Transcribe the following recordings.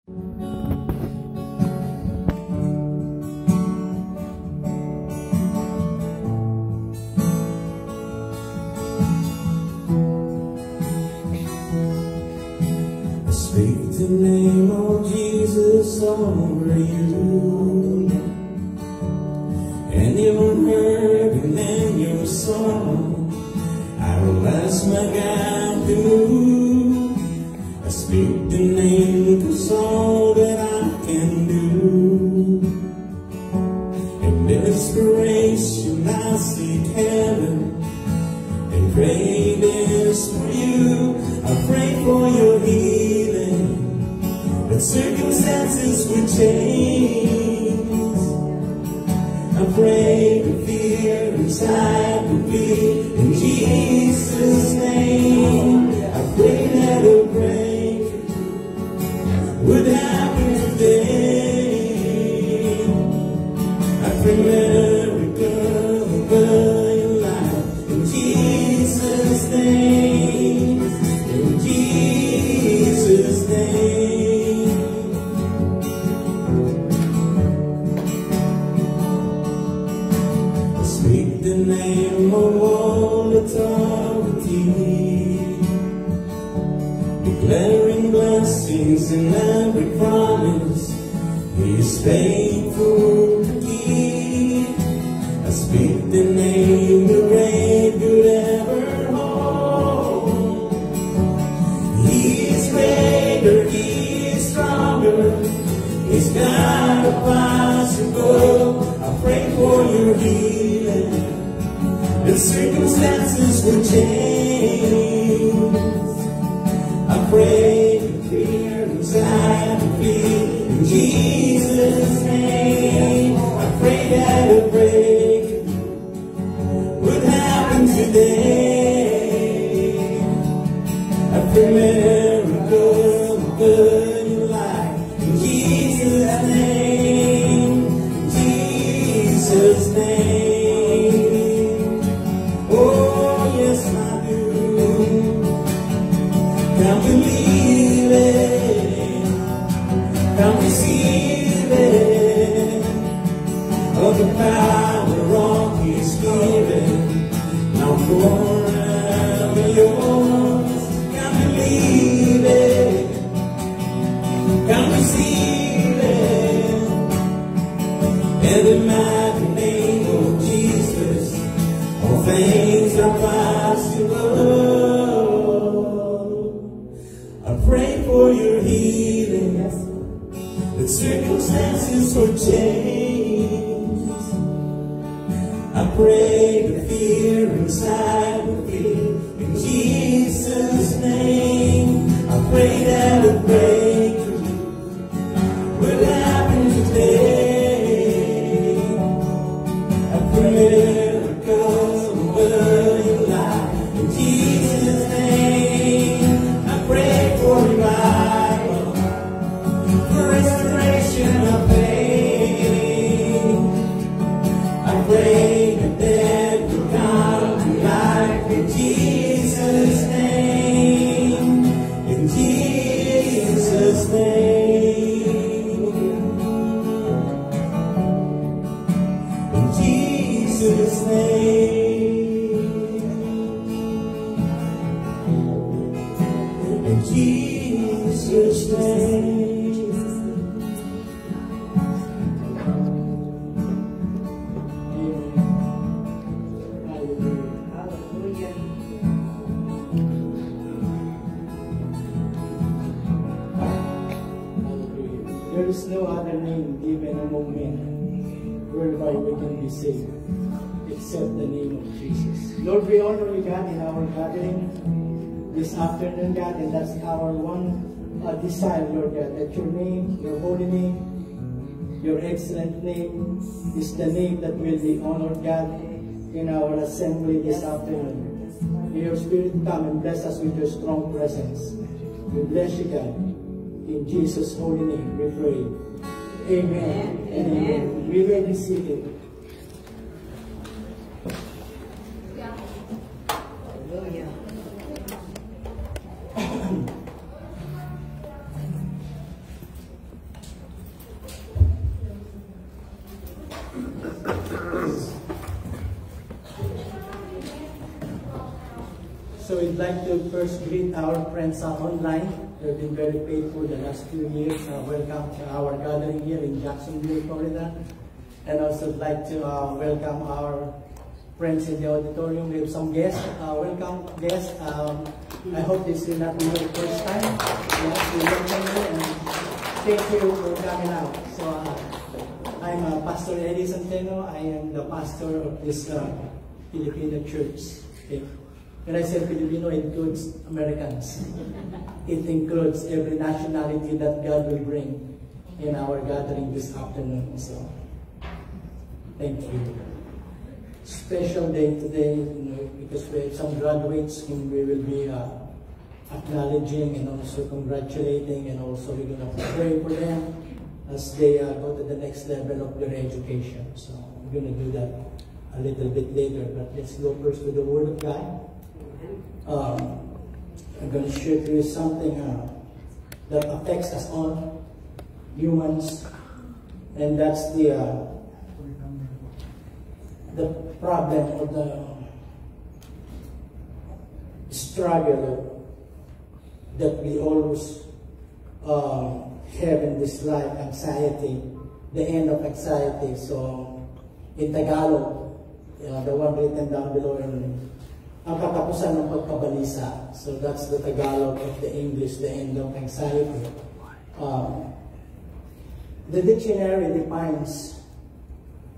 Speak the name of Jesus over you, and your hurting and your sorrow, I will ask my God to move. I speak the name, 'cause all that I can do. In desperation I seek heaven, and pray this for you. I pray for your healing, that circumstances would change. I pray the fear inside would be in Jesus' name. I pray that a breakthrough would happen today. I pray miracle over your life in Jesus' name. In Jesus' name. Speak the name of all authority, declaring blessings in every promise He is faithful to keep. I speak the name the grave could ever hold. He is greater, He is stronger, He's not impossible. I pray for your healing, the circumstances will change. I pray the fear inside will flee in Jesus' name. I pray that a breakthrough would happen today. I pray miracle over your life in Jesus' name. Jesus' name. Oh, yes, I do. Come believe it. Come receive it. Of the power of His giving, now forever yours. Come believe it. Come receive it. In the mighty name of Jesus, all things are possible. I pray for your healing, that circumstances will change. I pray the fear inside will flee in Jesus' name. I pray that a breakthrough will happen today. I pray miracles over your life in Jesus' name. I pray for revival, for restoration of faith. I pray that death will come to life in Jesus' name. In Jesus' name. In Jesus' name. In Jesus' name. There is no other name given among men whereby we can be saved except the name of Jesus. Lord, we honor you, God, in our gathering this afternoon, God, and that's our one desire, Lord God, that your name, your holy name, your excellent name is the name that will be honored, God, in our assembly this afternoon. May your Spirit come and bless us with your strong presence. We bless you, God. In Jesus' holy name we pray. Amen and amen. We will be seated. we'd like to first greet our friends online. They've been very faithful the last few years. Welcome to our gathering here in Jacksonville, Florida. And also I'd like to welcome our friends in the auditorium. We have some guests. Welcome guests. I hope this will not be your first time. Yes, we welcome you and thank you for coming out. So I'm Pastor Eddie Centeno. I am the pastor of this Filipino church. Okay. When I say Filipino, it includes Americans. It includes every nationality that God will bring in our gathering this afternoon. So, thank you. Special day today, because we have some graduates whom we will be acknowledging and also congratulating, and also we're going to pray for them as they go to the next level of their education. So, we're going to do that a little bit later, but let's go first to the Word of God. I'm going to share with you something that affects us all, humans, and that's the problem or the struggle that we always have in this life, anxiety, the end of anxiety. So, in Tagalog, the one written down below ang katapusan ng pagkabalisa. So that's the Tagalog of the English, the end of anxiety. The dictionary defines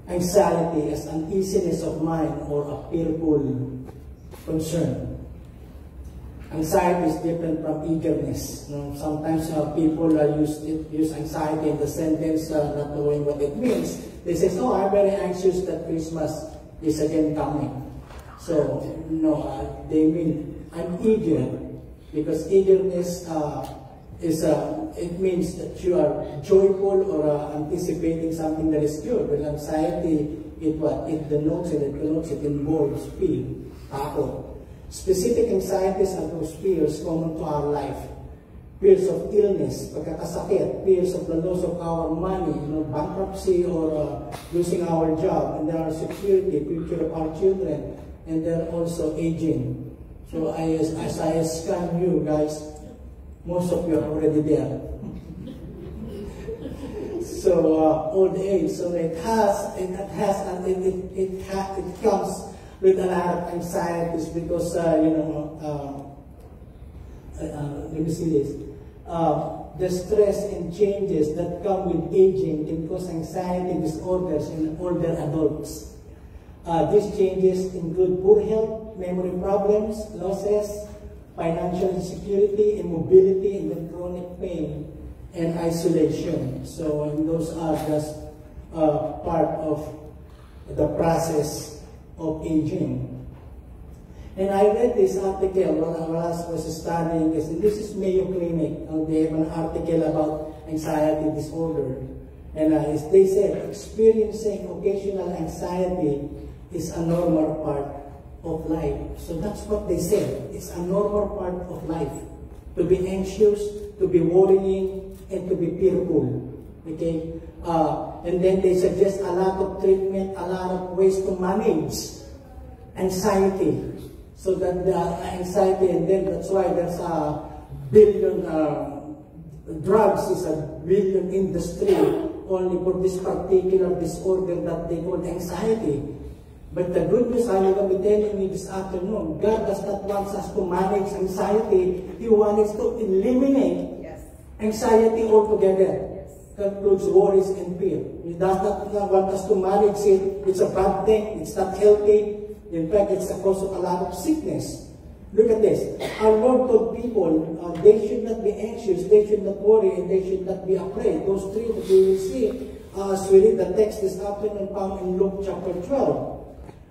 anxiety as uneasiness of mind or a fearful concern. Anxiety is different from eagerness. Sometimes people use anxiety in the sentence not knowing what it means. They say, "Oh, I'm very anxious that Christmas is again coming." So, no, they mean, I'm eager, because eagerness it means that you are joyful or anticipating something that is good. But anxiety, it denotes, it involves fear, takot. Specific anxieties are those fears common to our life. Fears of illness, pagkakasakit, fears of the loss of our money, bankruptcy or losing our job, and there are security, future of our children, and they're also aging. So as I scan you guys, most of you are already there. So old age, so it comes with a lot of anxieties because let me see this. The stress and changes that come with aging can cause anxiety disorders in older adults. These changes include poor health, memory problems, losses, financial insecurity, immobility, and then chronic pain and isolation. So those are just part of the process of aging. And I read this article when I was studying this, and this is Mayo Clinic. They have an article about anxiety disorder. And they said, experiencing occasional anxiety is a normal part of life. So that's what they said. It's a normal part of life. To be anxious, to be worrying, and to be fearful. Okay? And then they suggest a lot of treatment, a lot of ways to manage anxiety. So that the anxiety, and then that's why there's a billion, drugs is a billion industry only for this particular disorder that they call anxiety. But the good news I'm going to be telling you this afternoon, God does not want us to manage anxiety. He wants us to eliminate anxiety altogether. That includes worries and fear. He does not want us to manage it. It's a bad thing. It's not healthy. In fact, it's a cause of a lot of sickness. Look at this. Our Lord told people they should not be anxious, they should not worry, and they should not be afraid. Those three that we will see as we read the text this afternoon found in Luke chapter 12.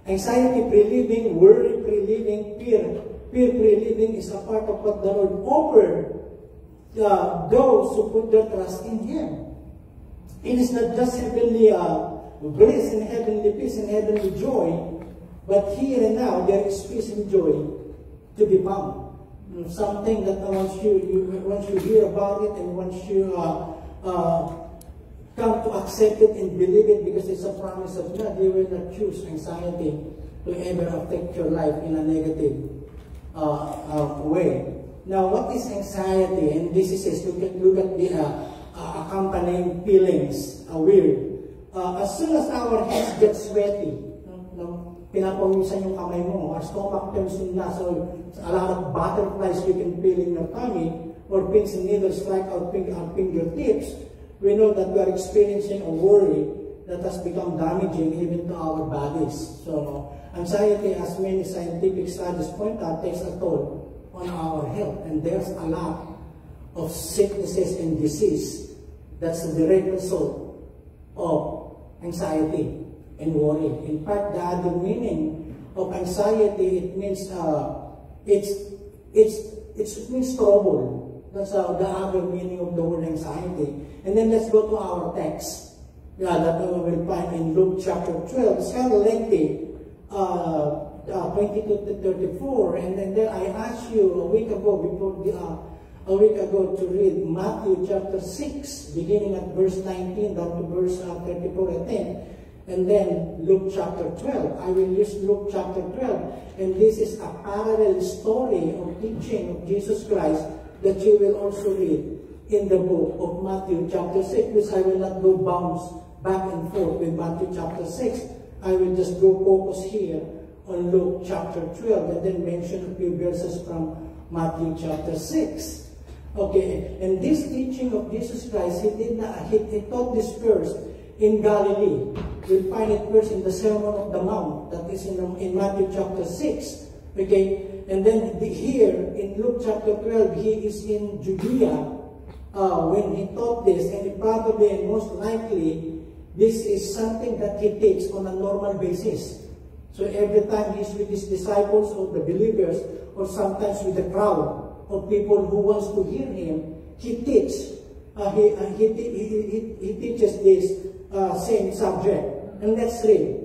Anxiety pre-living, worry pre-living, fear pre-living is a part of what the Lord offered those who put their trust in Him. It is not just heavenly bliss and heavenly peace and heavenly joy, but here and now there is peace and joy to be found. Something that once you hear about it and once you come to accept it and believe it because it's a promise of God, you will not choose anxiety to ever affect your life in a negative way. Now, what is anxiety? And this is, look at the accompanying feelings, weird. As soon as our hands get sweaty, pinapawisan yung kamay mo, our stomach turns to na, so a lot of butterflies you can feel in your tummy, or pins and needles strike our fingertips, we know that we are experiencing a worry that has become damaging even to our bodies. So, anxiety, as many scientific studies point out, takes a toll on our health. And there's a lot of sicknesses and disease that's a direct result of anxiety and worry. In fact, the other meaning of anxiety, it means it means trouble. That's the other meaning of the word anxiety. And then let's go to our text. That we will find in Luke chapter 12. It's kind of lengthy, 22 to 34. And then I asked you a week ago to read Matthew chapter 6, beginning at verse 19 down to verse 34, I think. And then Luke chapter 12. I will use Luke chapter 12. And this is a parallel story of teaching of Jesus Christ that you will also read in the book of Matthew chapter 6, which I will not go bounce back and forth with Matthew chapter 6. I will just go focus here on Luke chapter 12 and then mention a few verses from Matthew chapter 6. Okay, and this teaching of Jesus Christ, he taught this first in Galilee. We'll find it first in the Sermon on the Mount, that is in Matthew chapter 6. Okay, and then here in Luke chapter 12, he is in Judea when he taught this, and he probably and most likely this is something that he takes on a normal basis. So every time he's with his disciples or the believers, or sometimes with the crowd of people who wants to hear him, he teaches. He teaches this same subject. And let's read.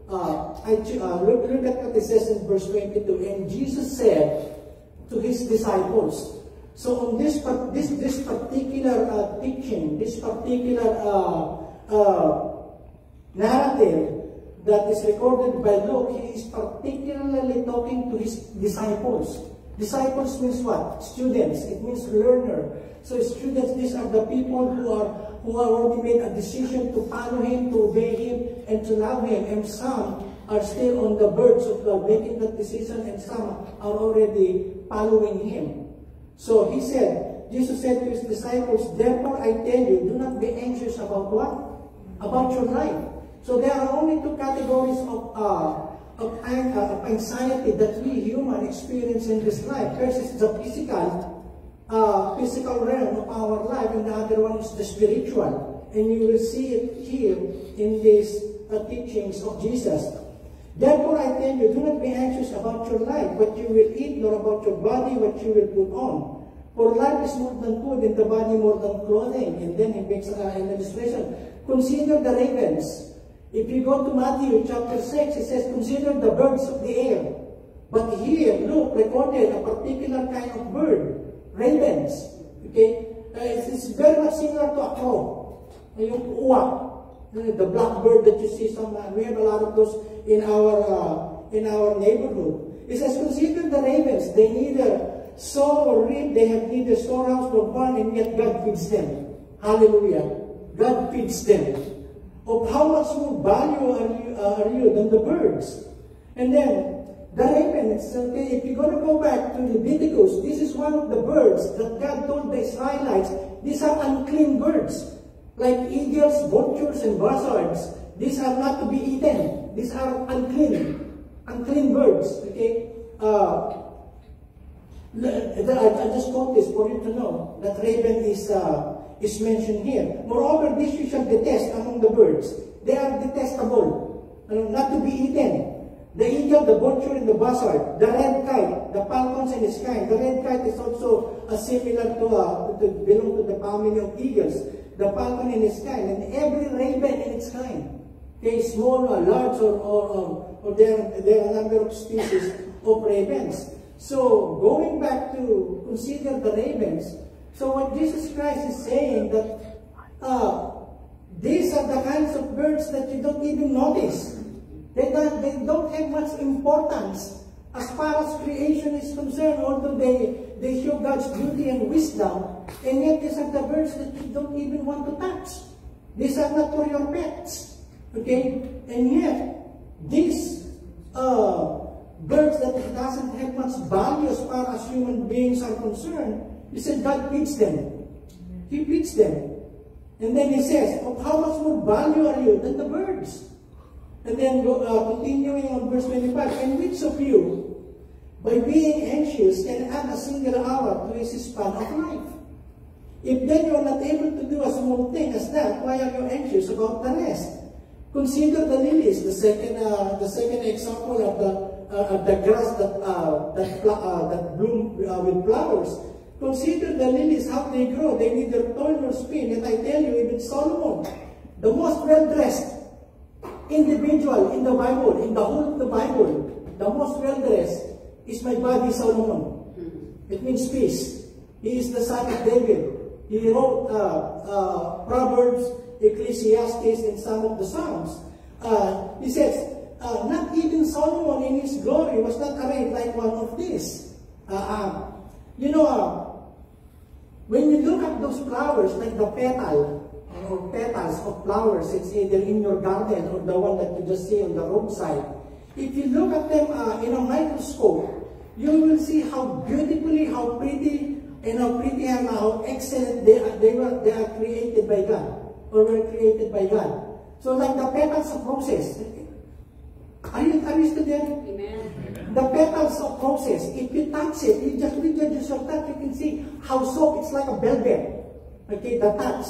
Look at what it says in verse 22. And Jesus said to his disciples. So on this particular teaching, this particular narrative that is recorded by Luke, he is particularly talking to his disciples. Disciples means what? Students. It means learner. So students, these are the people who are already made a decision to follow him, to obey him, and to love him. And some are still on the verge of making that decision, and some are already following him. So he said, Jesus said to his disciples, therefore I tell you, do not be anxious about what? About your life. So there are only two categories of anxiety that we human experience in this life. First is the physical realm of our life, and the other one is the spiritual. And you will see it here in these teachings of Jesus. Therefore I tell you, do not be anxious about your life, what you will eat, nor about your body, what you will put on. For life is more than food, and the body more than clothing. And then he makes an illustration. Consider the ravens. If you go to Matthew chapter 6, it says, consider the birds of the air. But here, Luke recorded a particular kind of bird, ravens. Okay? It's very much similar to a crow. Yung uwak. The blackbird that you see, we have a lot of those in our neighborhood. It says, consider the ravens. They neither sow or reap. They have neither storehouse nor barn, and yet God feeds them. Hallelujah. God feeds them. Of how much more value are you than the birds? And then, the ravens, okay, if you're going to go back to Leviticus, this is one of the birds that God told the Israelites, these are unclean birds. Like eagles, vultures, and buzzards. These are not to be eaten. These are unclean birds. Okay? I just quote this for you to know that raven is mentioned here. Moreover, this you shall detest among the birds. They are detestable, not to be eaten. The eagle, the vulture, and the buzzard, the red kite, the falcons and its kind. The red kite is also similar to belong to the family of eagles. The falcon and its kind, and every raven in its kind. Okay, small, large, or there are a number of species of ravens. So, going back to consider the ravens, so what Jesus Christ is saying that these are the kinds of birds that you don't even notice. They don't have much importance As far as creation is concerned, although they show God's beauty and wisdom, and yet these are the birds that you don't even want to touch. These are not for your pets. Okay? And yet, these birds that doesn't have much value as far as human beings are concerned, he said God feeds them. He feeds them. And then he says, oh, how much more value are you than the birds? And then continuing on verse 25, and which of you, by being anxious, can add a single hour to his span of life? If then you are not able to do a small thing as that, why are you anxious about the rest? Consider the lilies, the second example of the grass that bloom with flowers. Consider the lilies, how they grow. They neither toil nor spin. Yet I tell you, even Solomon, the most well-dressed individual in the Bible, in the whole of the Bible, the most well-dressed is my buddy Solomon. It means peace. He is the son of David. He wrote Proverbs, Ecclesiastes, and some of the Psalms. He says, not even Solomon in his glory was not arrayed like one of these. You know, when you look at those flowers, like the petals of flowers, it's either in your garden or the one that you just see on the roadside. If you look at them in a microscope, you will see how beautifully, how pretty, and how excellent they are created by God, or were created by God. So like the petals of roses. Are you still there? Amen. The petals of roses, if you touch it, you just touch, you can see how soft, it's like a velvet. Okay, the touch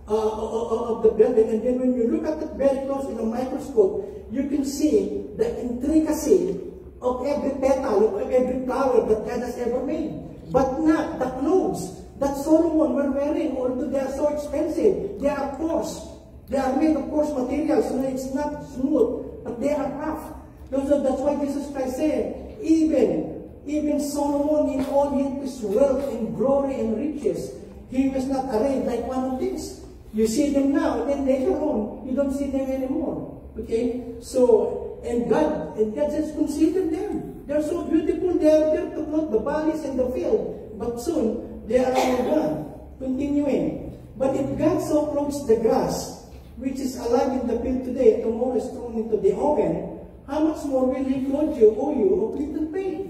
of the velvet. And then when you look at it very close in a microscope, you can see the intricacy of every petal, of every flower that God has ever made. But not the clothes that Solomon were wearing, although they are so expensive. They are coarse. They are made of coarse materials, so it's not smooth, but they are rough. That's why Jesus Christ said, even Solomon in all his wealth and glory and riches, he was not arrayed like one of these. You see them now, and then later on, you don't see them anymore. Okay? So, and God says, consider them. They're so beautiful, they are there to clothe the valleys and the field. But soon, they are all gone. Continuing. But if God so clothes the grass, which is alive in the field today, tomorrow is thrown into the oven, how much more will he clothe you, O you of little faith?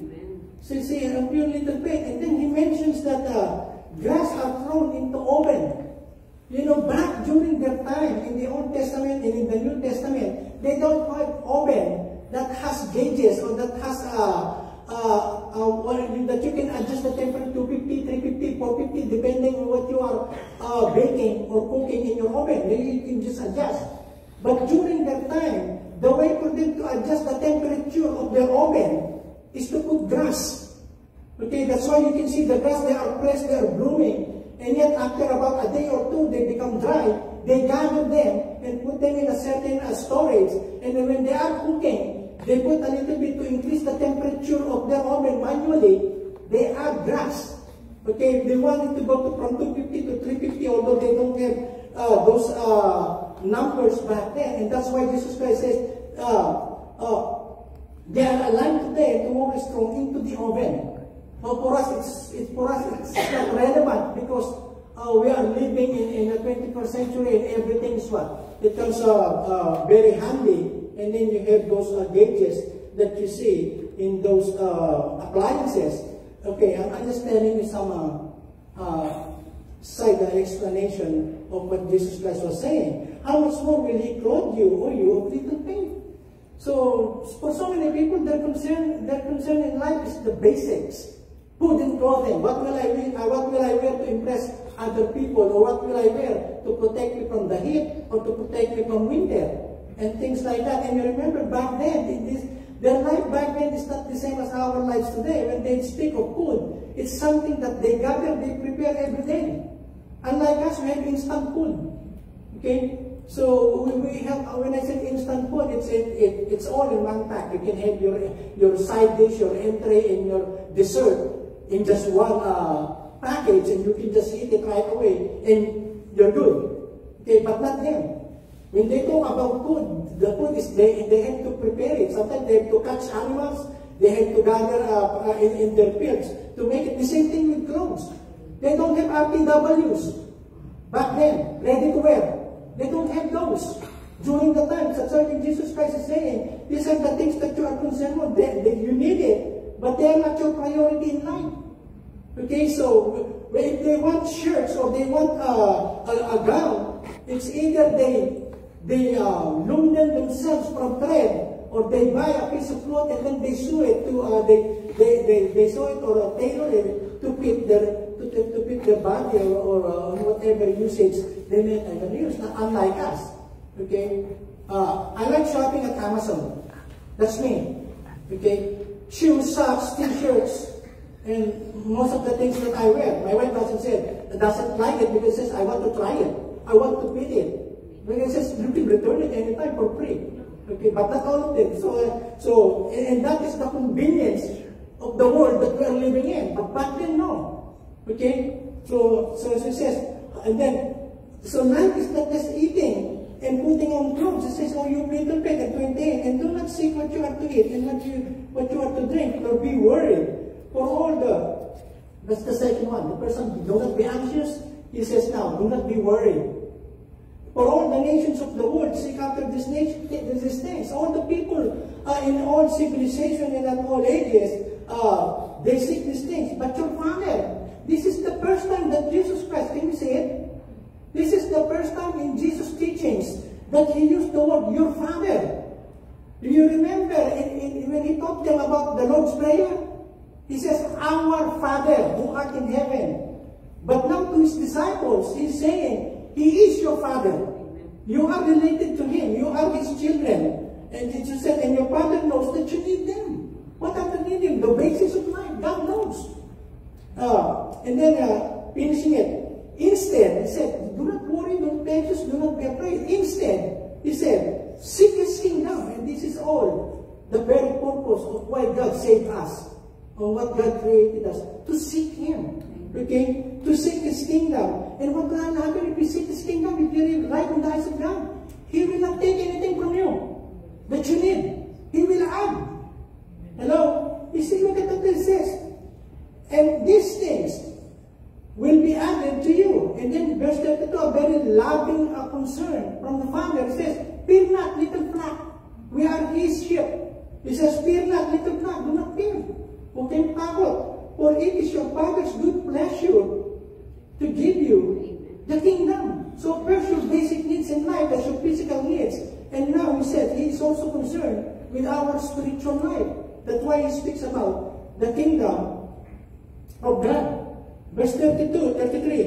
So you see, of your little faith. And then he mentions that grass are thrown into oven. You know, back during their time, in the Old Testament and in the New Testament, they don't have oven that has gauges or that has that you can adjust the temperature to 250, 350, 450, depending on what you are baking or cooking in your oven. You can just adjust. But during that time, the way for them to adjust the temperature of their oven is to put grass. Okay, that's why you can see the grass, they are pressed, they are blooming. And yet after about a day or two, they become dry. They gather them and put them in a certain storage. And then when they are cooking, they put a little bit to increase the temperature of their oven manually. They add grass. Okay, if they wanted to go from 250 to 350, although they don't have those numbers back then. And that's why Jesus Christ says, they are alive today, tomorrow is thrown into the oven. For us, it's not relevant because we are living in the 21st century and everything is what? It becomes very handy. And then you have those gauges that you see in those appliances. Okay, I'm just telling you some side explanation of what Jesus Christ was saying. How much more will he clothe you, or you of little faith? So for so many people, their concern in life is the basics. Food and clothing. What will I wear to impress other people, or what will I wear to protect me from the heat or to protect me from winter? And things like that. And you remember back then, their life back then is not the same as our lives today. When they speak of food, it's something that they gather, they prepare every day. Unlike us, we have instant food. Okay? So we have, when I said instant food, it's all in one pack. You can have your side dish, your entree, and your dessert in just one package, and you can just eat it right away, and you're good. Okay, but not them. When they talk about food, the food is they have to prepare it. Sometimes they have to catch animals, they had to gather in their fields to make it. The same thing with clothes. They don't have RTWs back then, ready to wear. They don't have those. During the times that serving Jesus Christ is saying, these are the things that you are concerned with. You need it, but they are not your priority in life. Okay, so if they want shirts or they want a gown, it's either they loom them themselves from thread, or they buy a piece of cloth and then they sew it to they sew it or tailor it to fit their body or whatever usage they may ever use. Unlike us, okay. I like shopping at Amazon. That's me. Okay, shoes, socks, t-shirts, and most of the things that I wear. My wife doesn't like it because it says I want to try it. I want to fit it. Because it says you can return it anytime for free. Okay, but not all of them. So, and that is the convenience of the world that we are living in. But back then, no. Okay, so it says, and then, so life is not just eating and putting on clothes. It says, oh, you little bit at 28, and do not seek what you are to eat and what you are to drink, or be worried for all that's the second one. The person, do not be anxious. He says now, do not be worried. For all the nations of the world seek after these things. All the people in all civilization and at all ages, they seek these things. But your Father, this is the first time that Jesus Christ, can you say it? This is the first time in Jesus' teachings that He used the word, your Father. Do you remember when He taught them about the Lord's Prayer? He says, our Father who art in heaven. But now to His disciples, He's saying, He is your Father. You are related to Him. You are His children. And Jesus said, and your Father knows that you need them. What are the needing? The basis of life. God knows. And then finishing it. Instead, He said, do not worry, don't be anxious, do not be afraid. Instead, He said, seek His kingdom. And this is all the very purpose of why God saved us. Or what God created us. To seek Him. Okay? To seek His kingdom. And what will happen if you seek His kingdom? If you live right in the eyes of God, He will not take anything from you that you need. He will add. Hello? You see, look at what it says. And these things will be added to you. And then verse 32, a very loving concern from the Father. It says, fear not, little flock. We are His sheep. It says, fear not, little flock. Do not fear. Okay, takot. For it is your Father's good pleasure to give you the kingdom. So first your basic needs in life, that's your physical needs. And now He said He is also concerned with our spiritual life. That's why He speaks about the kingdom of God. Verse 32, 33.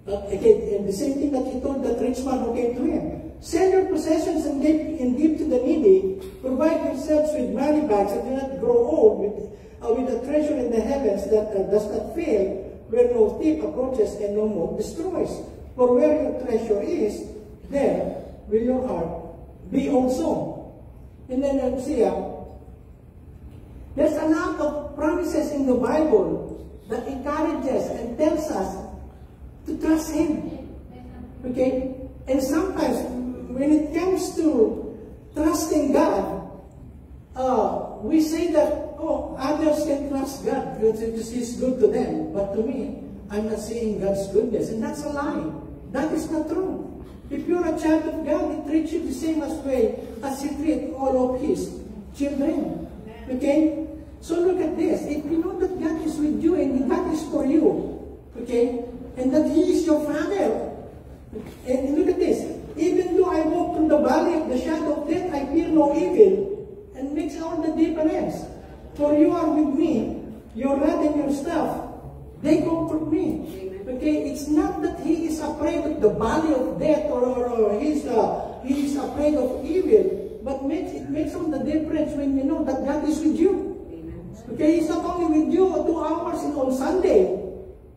Again, and the same thing that He told that rich man who came to Him. Sell your possessions and give to the needy. Provide yourselves with money bags and do not grow old with a treasure in the heavens that does not fail, where no thief approaches and no moth destroys. For where your treasure is, there will your heart be also. And then see, there's a lot of promises in the Bible that encourages and tells us to trust Him. Okay? And sometimes, when it comes to trusting God, we say that, oh, others can trust God because He's good to them. But to me, I'm not seeing God's goodness. And that's a lie. That is not true. If you're a child of God, He treats you the same way as He treats all of His children. Okay? So look at this. If you know that God is with you and God is for you, okay, and that He is your Father, and look at this. Even though I walk through the valley of the shadow of death, I fear no evil. And makes all the difference. For you are with me, your rod and your staff, they comfort me. Okay, it's not that He is afraid of the valley of death or he is afraid of evil, but it makes all the difference when you know that God is with you. Okay, He's not only with you 2 hours on Sunday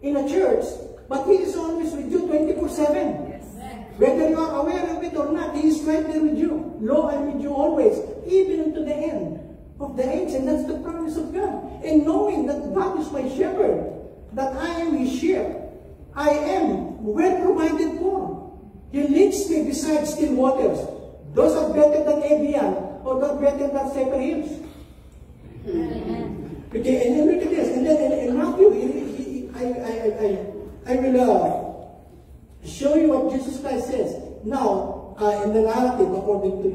in a church, but He is always with you 24/7. Whether you are aware of it or not, He is right there with you. Lo, I'm with you always, even unto the end of the age. And that's the promise of God. And knowing that God is my shepherd, that I am His sheep, I am well provided for. He leads me beside still waters. Those are better than Evian, or not better than Cypress Hills. Okay, and then look at this. And then in Matthew, I will show you what Jesus Christ says. Now, in the narrative according to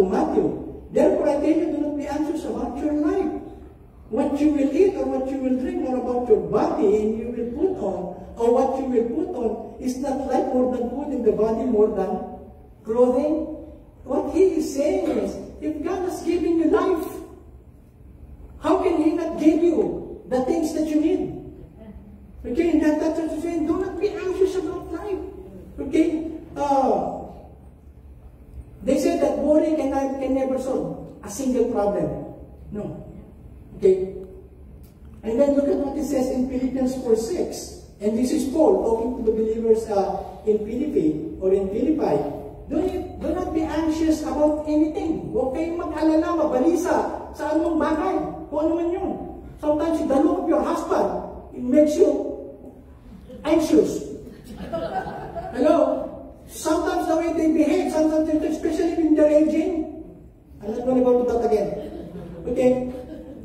Matthew, therefore I tell you, do not be anxious about your life, what you will eat or what you will drink, or about your body and you will put on, or what you will put on. Is not life more than food in the body, more than clothing? What he is saying is, if God has given you life, how can he not give you the things that you need? Okay, and that's what he's saying. Do not be anxious about life. Okay? They said that worry can never solve a single problem. No. Okay? And then look at what it says in Philippians 4:6. And this is Paul talking to the believers in Philippi or in Philippi. Do not be anxious about anything. Huwag kayong mag-alala, mabalisa sa anong bagay. Kung ano man yun. Sometimes the look of your husband, it makes you anxious. Hello? Sometimes the way they behave, sometimes especially when they're aging. I'm not going to go to that again. Okay?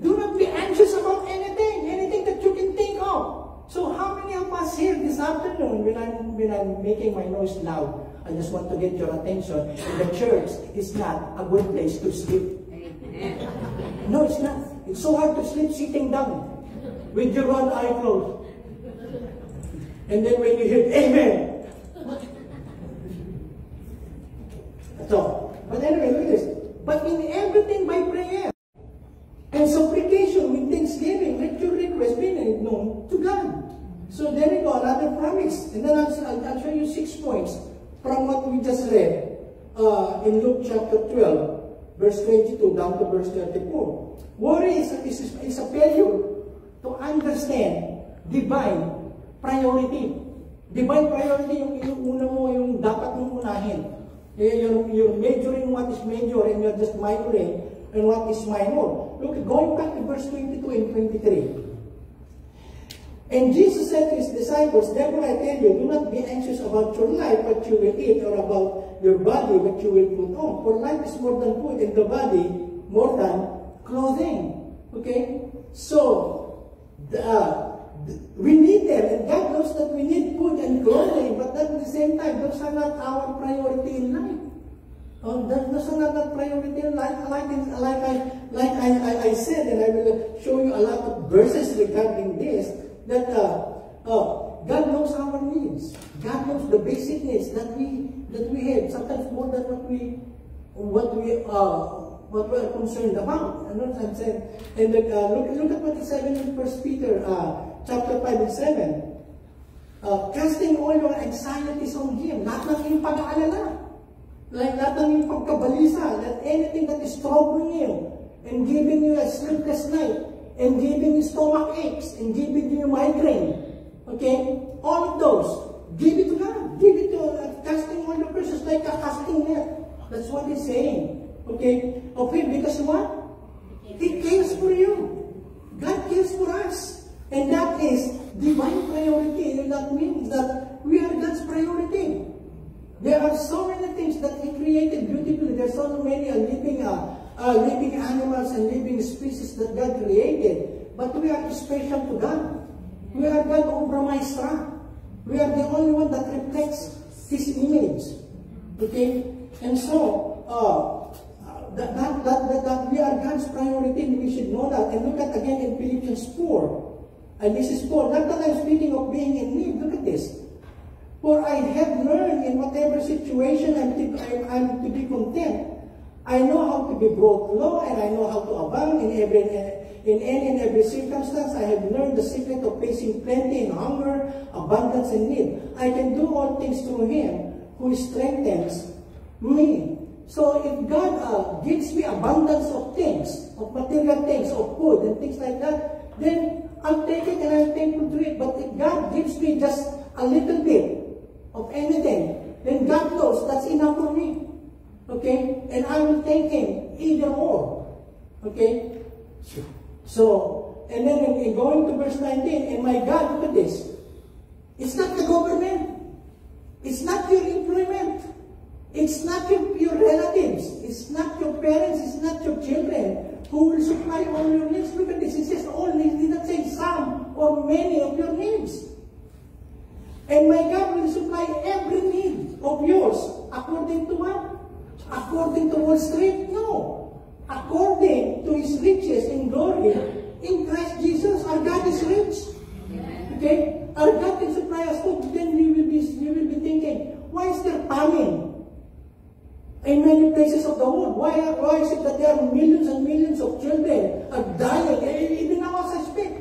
Do not be anxious about anything that you can think of. So how many of us here this afternoon, when I'm making my noise loud, I just want to get your attention. The church is not a good place to sleep. No, it's not. It's so hard to sleep sitting down with your one eye closed. And then when you hear Amen. That's all. But anyway, look at this. But in everything by prayer and supplication with thanksgiving, let your request be made known to God. So there we go, another promise. And then I'll show you 6 points from what we just read in Luke chapter 12, verse 22 down to verse 34. Worry is a failure to understand divine priority. Divine priority, yung una mo, yung dapat mong unahin. You're majoring what is major and you're just minoring and what is minor. Look, going back to verse 22 and 23. And Jesus said to his disciples, therefore I tell you, do not be anxious about your life, what you will eat, or about your body, what you will put on. For life is more than food, and the body more than clothing. Okay? So, we need them, and God knows that we need food and clothing, but at the same time, those are not our priority in life. Those are not priority in life. Like I said, and I will show you a lot of verses regarding this, that God knows our needs. God knows the basic needs that we have. Sometimes more than what we are concerned about. You know what I'm saying? And look at what it said in 1 Peter chapter 5 and 7. Casting all your anxieties on Him. Lahat ng iyong pag-aalala. Like lahat ng iyong pagkabalisa. That anything that is troubling you and giving you a sleepless night, and giving you stomach aches, and giving you migraine. Okay? All of those. Give it to God. Give it to casting all your pressures like a casting net. That's what he's saying. Okay? Okay, because what? He cares for you. God cares for us. And that is divine priority. And that means that we are God's priority. There are so many things that He created beautifully. There are so many living animals and living species that God created. But we are special to God. We are God Obra Maestra. We are the only one that reflects His image. Okay? And so, that we are God's priority, and we should know that. And look at again in Philippians 4. And this is Paul. Not that I'm speaking of being in need. Look at this. For I have learned in whatever situation I'm to be content. I know how to be brought low, and I know how to abound in any and every circumstance. I have learned the secret of facing plenty and hunger, abundance and need. I can do all things through Him who strengthens me. So if God gives me abundance of things, of material things, of food and things like that, then I'll take it and I'm thankful to it. But if God gives me just a little bit of anything, then God knows that's enough for me. Okay? And I will thank Him either or. Okay? So, and then in going to verse 19, and my God, look at this. It's not the government. It's not your employment. It's not your relatives. It's not your parents. It's not your children who will supply all your needs. Look at this. It says all needs. It did not say some or many of your needs. And my God will supply every need of yours according to what? According to Wall Street? No. According to His riches in glory in Christ Jesus. Our God is rich. Okay? Our God can supply us food. Then you will be thinking, why is there famine in many places of the world? Why is it that there are millions and millions of children are dying? Even now as I speak.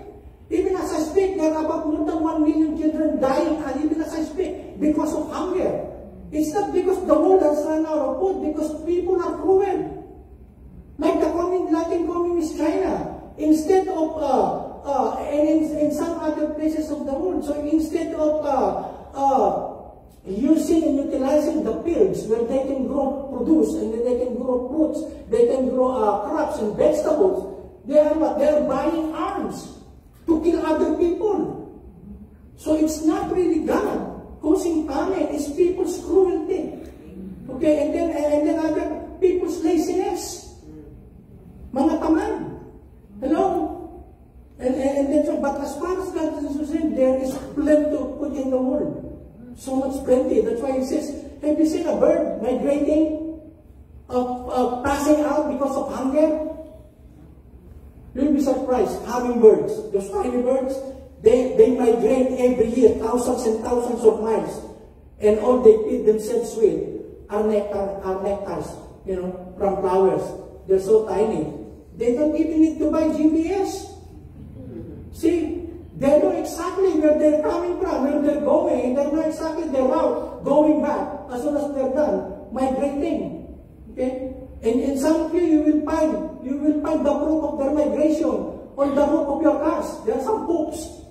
Even as I speak, there are about more than 1 million children dying, and even as I speak, because of hunger. It's not because the world has run out of food, because people are cruel. Like in communist China, instead of, and in some other places of the world, so instead of using and utilizing the fields where they can grow produce, and then they can grow fruits, they can grow crops and vegetables, they are buying arms to kill other people. So it's not really God causing famine, it's people's cruelty. Okay, and then other people's laziness. Mga tamad. Hello? And then so, but as far as God is concerned, there is plenty to put in the world. So much plenty. That's why it says, have you seen a bird migrating, passing out because of hunger? You'll be surprised. Hummingbirds, those tiny birds, they migrate every year, thousands and thousands of miles. And all they feed themselves with are nectars, from flowers. They're so tiny. They don't even need to buy GPS. See, they know exactly where they're coming from, where they're going, and they know exactly their route going back as soon as they're done migrating. Okay? And in some of you will find the proof of their migration on the roof of your cars. There are some poops.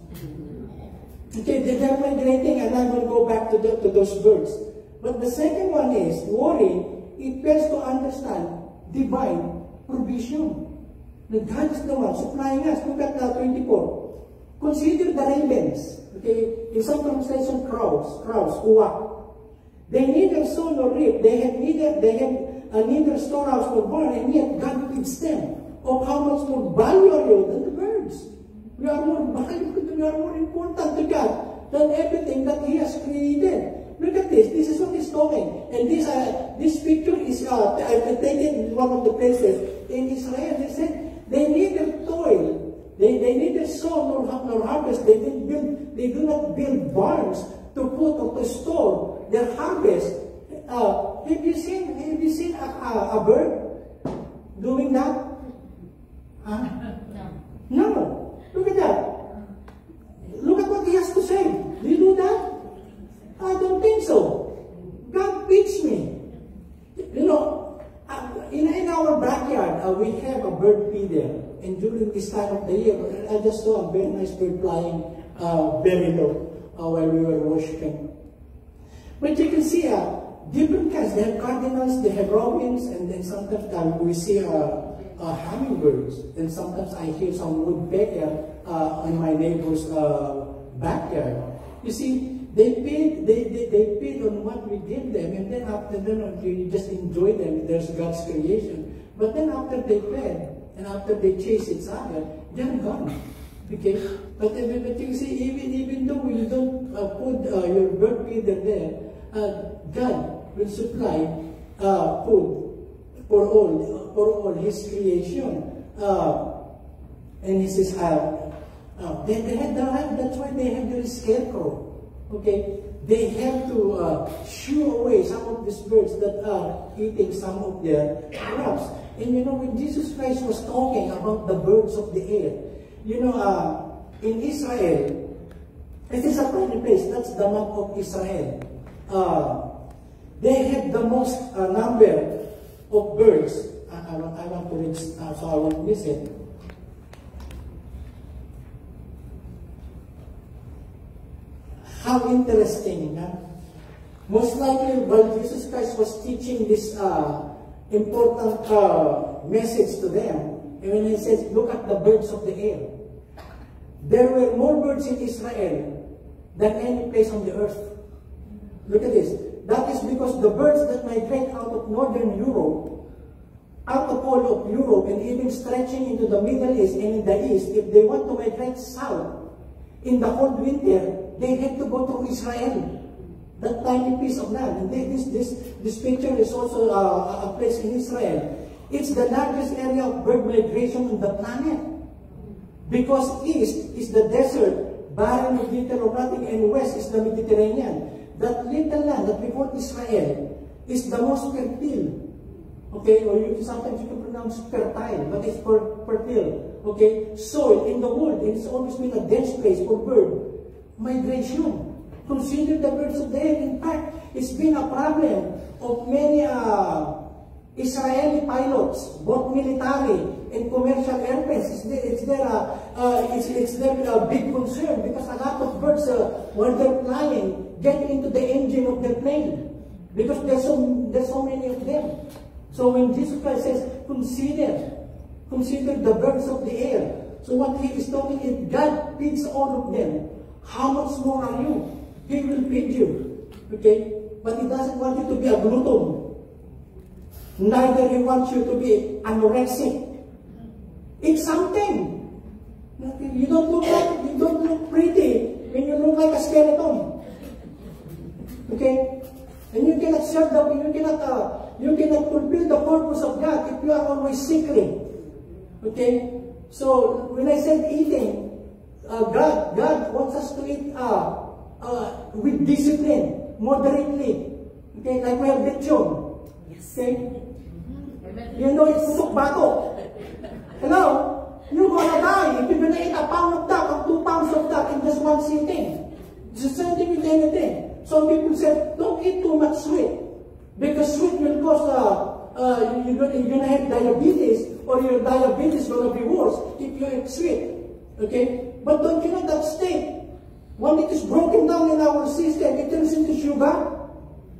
Okay, they're migrating, and I will go back to those birds. But the second one is worry. It fails to understand divine provision. That God is the one supplying us. Look at 24. Consider the ravens. Okay, in some translation, crows, uwak. They neither sow nor reap. They have neither storehouse nor barn, and yet God feeds them. Of how much more valuable than the birds. We are more valuable, we are more important to God than everything that He has created. Look at this. This is what He's talking. And this picture is I've taken in one of the places in Israel. They said they neither toil, they neither sow nor harvest. They do not build barns to put or to store their harvest. Have you seen a bird doing that? No. Look at that. Look at what he has to say. Do you do that? I don't think so. God feeds me. In our backyard, we have a bird feeder. And during this time of the year, I just saw a very nice bird flying very low while we were worshiping. But you can see different kinds. They have cardinals, they have robins, and then sometimes we see hummingbirds. And sometimes I hear some woodpecker in my neighbor's backyard. You see, they feed on what we give them, and then after that, you just enjoy them. There's God's creation. But then after they fed, and after they chase each other, they're gone. Okay? But you see, even though you don't put your bird feeder there, God will supply food for all His creation. And He says, that's why they have the scarecrow. Okay? They have to shoo away some of these birds that are eating some of their crops. And when Jesus Christ was talking about the birds of the air, in Israel, it is a funny place. That's the map of Israel. They have the most number of birds. I want to read, so I won't miss it. How interesting. Most likely, while Jesus Christ was teaching this important message to them, and when He says, look at the birds of the air. There were more birds in Israel than any place on the earth. Look at this. That is because the birds that migrate out of northern Europe out of all of Europe and even stretching into the Middle East and in the East, if they want to migrate south in the cold winter, they have to go through Israel. That tiny piece of land. And this picture is also a place in Israel. It's the largest area of bird migration on the planet. Because east is the desert, barren of little or nothing, and west is the Mediterranean. That little land that we call Israel is the most fertile. Okay, or sometimes you can pronounce fertile, but it's fertile. Okay, soil in the world, and it's always been a dense place for bird migration. Consider the birds of the air. In fact, it's been a problem of many Israeli pilots, both military and commercial airplanes. It's their big concern because a lot of birds, while they're flying, get into the engine of their plane because there's so many of them. So when Jesus Christ says, consider the birds of the air. So what he is talking is, God feeds all of them. How much more are you? He will feed you. Okay? But he doesn't want you to be a glutton. Neither he wants you to be anorexic. It's something. You don't look pretty when you look like a skeleton. Okay? And you cannot serve you cannot fulfill the purpose of God if you are always sickly. Okay? So when I said eating, God wants us to eat with discipline, moderately. Okay, like we have lechon. Yes. Okay? You know it's putok bato. Hello? You're gonna die if you're gonna eat a pound of that or 2 pounds of that in just one sitting. It's the same thing with anything. Some people say, don't eat too much sweet. Because sweet will cause, you're gonna have diabetes, or your diabetes is gonna be worse if you eat sweet. Okay? But don't you know that state? When it is broken down in our system, it turns into sugar.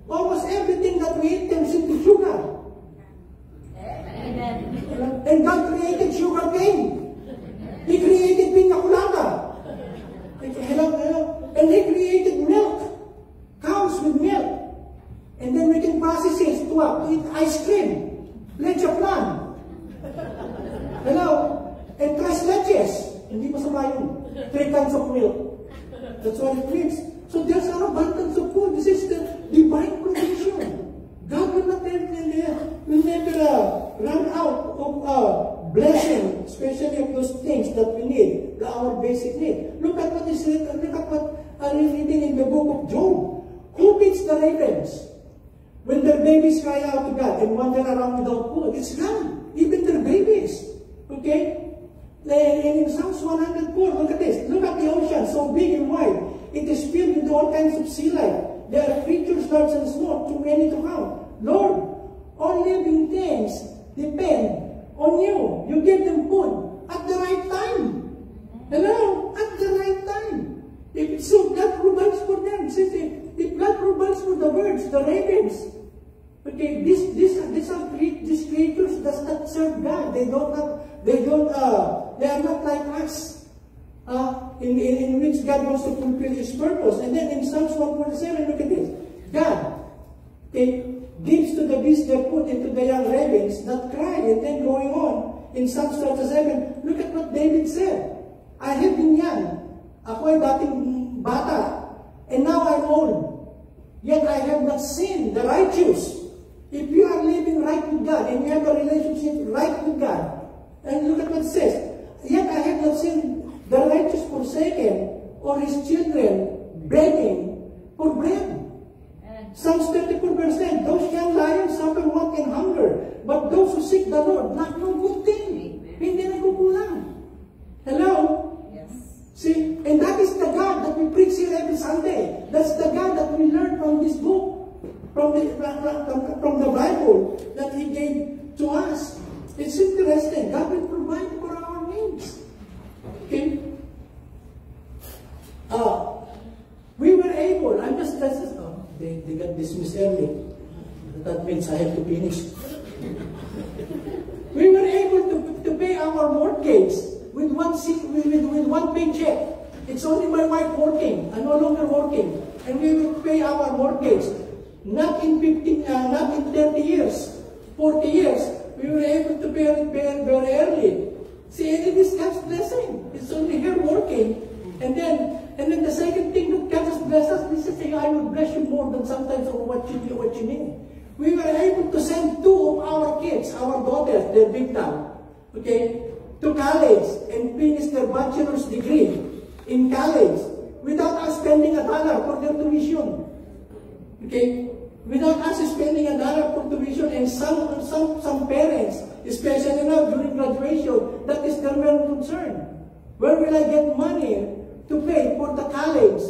Almost everything that we eat turns into sugar. Amen. And God created sugar cane. He created pina colada. And He created milk. Cows with milk. And then we can process it to eat ice cream. Leche flan. Hello? And tres leches. Hindi masama yun. 3 kinds of milk. That's what it means. So there's an abundance of food. This is the divine provision. God will never run out of blessing, especially of those things that we need, our basic need. Look at what is written. Look at what are reading in the book of Job. Who feeds the ravens? When their babies cry out to God and wander around without food, it's God. Even their babies. Okay? And in Psalms 104, look at this. Look at the ocean, so big and wide. It is filled with all kinds of sea life. There are creatures large and small, too many to count. Lord, all living things depend on you. You give them food at the right time. Hello? At the right time. So God provides for them. If God provides for the birds, the ravens, okay, these creatures does not serve God. They are not like us, in which God wants to fulfill His purpose. And then in Psalms 147, look at this. God gives to the beasts their food and to the young ravens that cry. And then going on, in Psalms 37, look at what David said. I have been young. Ako ay dating bata. And now I'm old. Yet I have not seen the righteous. If you are living right with God and you have a relationship right with God, and look at what it says. Yet I have not seen the righteous forsaken or his children begging for bread. Psalms 34 verse 10, those young lions suffer want and hunger, but those who seek the Lord lack no good thing. Hindi nagkukulang. Hello? Yes. See, and that is the God that we preach here every Sunday. That's the God that we learn from this book, from the Bible that He gave to us. It's interesting. God will provide for our needs. Okay? We were able, they got dismissed early. That means I have to finish. We were able to pay our mortgage with one paycheck. It's only my wife working. I'm no longer working. And we will pay our mortgage. Not in 30 years, 40 years. we were able to bear it very early. See, and it is God's blessing. It's only here working. And then the second thing that God has blessed us, this is saying, I will bless you more than sometimes over what you need. We were able to send 2 of our kids, our daughters, they're big now, okay, to college and finish their bachelor's degree in college without us spending $1 for their tuition. Okay? Without us spending $1 for tuition, and some parents, especially now during graduation, that is their main concern. Where will I get money to pay for the college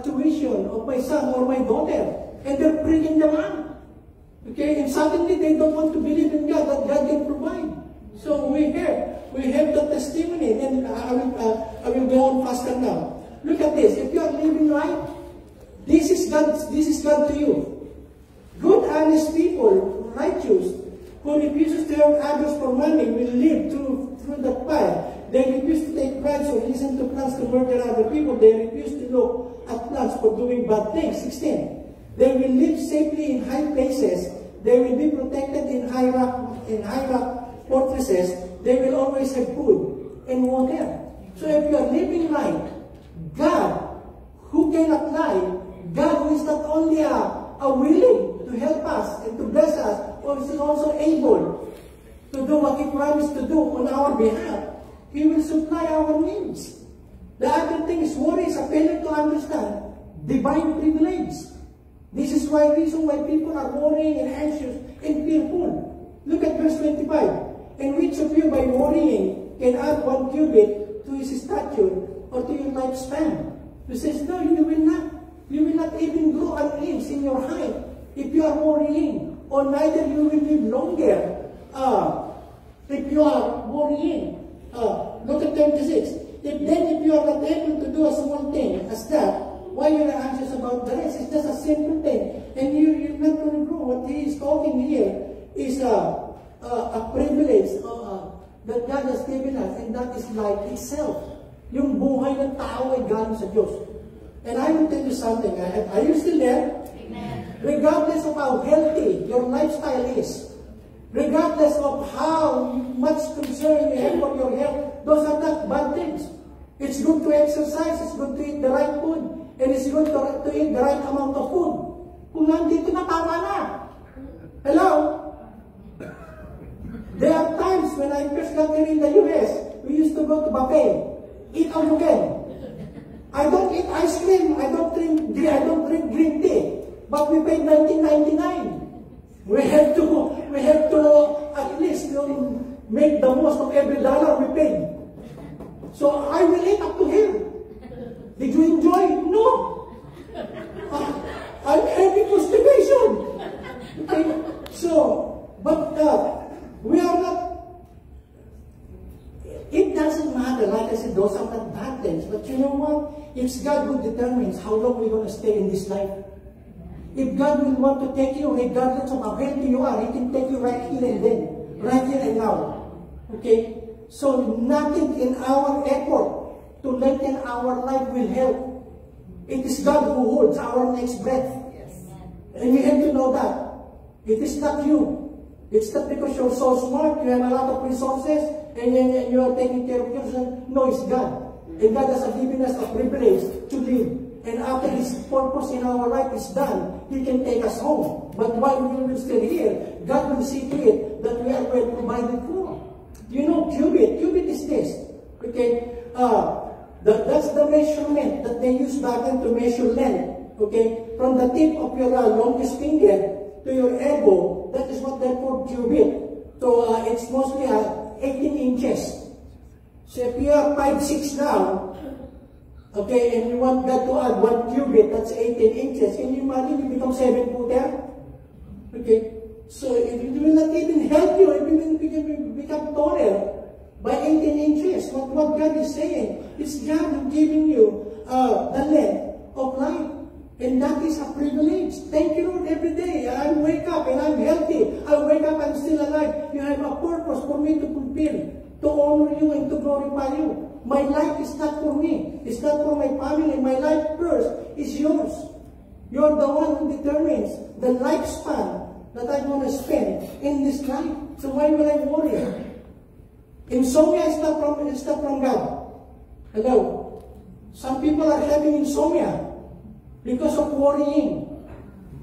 tuition of my son or my daughter? And they're bringing them up. Okay, and suddenly they don't want to believe in God, that God can provide. So we have the testimony, and I will go on faster now. Look at this. If you are living right, this is God to you. Good, honest people, righteous, who refuses to help others for money, will live through the fire. They refuse to take plans or listen to plans to murder other people. They refuse to look at plans for doing bad things. 16. They will live safely in high places. They will be protected in high rock fortresses. They will always have food and water. So if you are living right, God, who cannot lie, God who is not only willing to help us and to bless us, but is also able to do what He promised to do on our behalf. He will supply our needs. The other thing is worry is a failure to understand divine privilege. This is the reason why people are worrying and anxious and fearful. Look at verse 25. And which of you by worrying can add 1 cubit to his stature or to your lifespan? He says, no, you will not. You will not even grow an inch in your height if you are worrying, or neither you will live longer if you are worrying. Look at 26. If you are not able to do a small thing as that, why you are anxious about the rest? It's just a simple thing. And you're not going to grow. What he is talking here is a privilege that God has given us, and that is life itself. Yung buhay ng tao ay galing sa Diyos. And I will tell you something. Are you still there? Amen. Regardless of how healthy your lifestyle is, regardless of how much concern you have for your health, those are not bad things. It's good to exercise, it's good to eat the right food, and it's good to eat the right amount of food. Kung nandito na, tama na. Hello? There are times when I first got here in the US, we used to go to buffet, eat all you can. I don't eat ice cream, I don't drink green tea, but we paid $19.99. We have to at least make the most of every dollar we pay. So I will eat up to here. Did you enjoy? No. I'm having constipation. Okay. So, but we are not. It doesn't matter. Like I said, those are not bad things. But you know what? It's God who determines how long we're going to stay in this life. If God will want to take you, regardless of how healthy you are, He can take you right here and then, right here and now. Okay? So nothing in our effort to lengthen our life will help. It is God who holds our next breath. Yes. And you have to know that. It is not you. It's not because you're so smart, you have a lot of resources, and you are taking care of yourself. No, it's God. And God has given us a privilege to live. And after His purpose in our life is done, He can take us home. But while we are still here, God will see to it that we are well provided for. You know, cubit is this. Okay? That's the measurement that they use back then to measure length. Okay? From the tip of your longest finger to your elbow, that is what they call cubit. So it's mostly 18 inches. So if you are 5'6" now, okay, and you want God to add 1 cubit, that's 18 inches, can you imagine you become 7-footer? Okay? So it will not even help you if you become taller by 18 inches. What God is saying, it's God who giving you the length of life. And that is a privilege. Thank you, Lord, every day. I wake up and I'm healthy. I wake up, I'm still alive. You have a purpose for me to fulfill, to honor you and to glorify you. My life is not for me. It's not for my family. My life first is yours. You're the one who determines the lifespan that I'm going to spend in this life. So why will I worry? Insomnia is not from God. Hello? Some people are having insomnia because of worrying.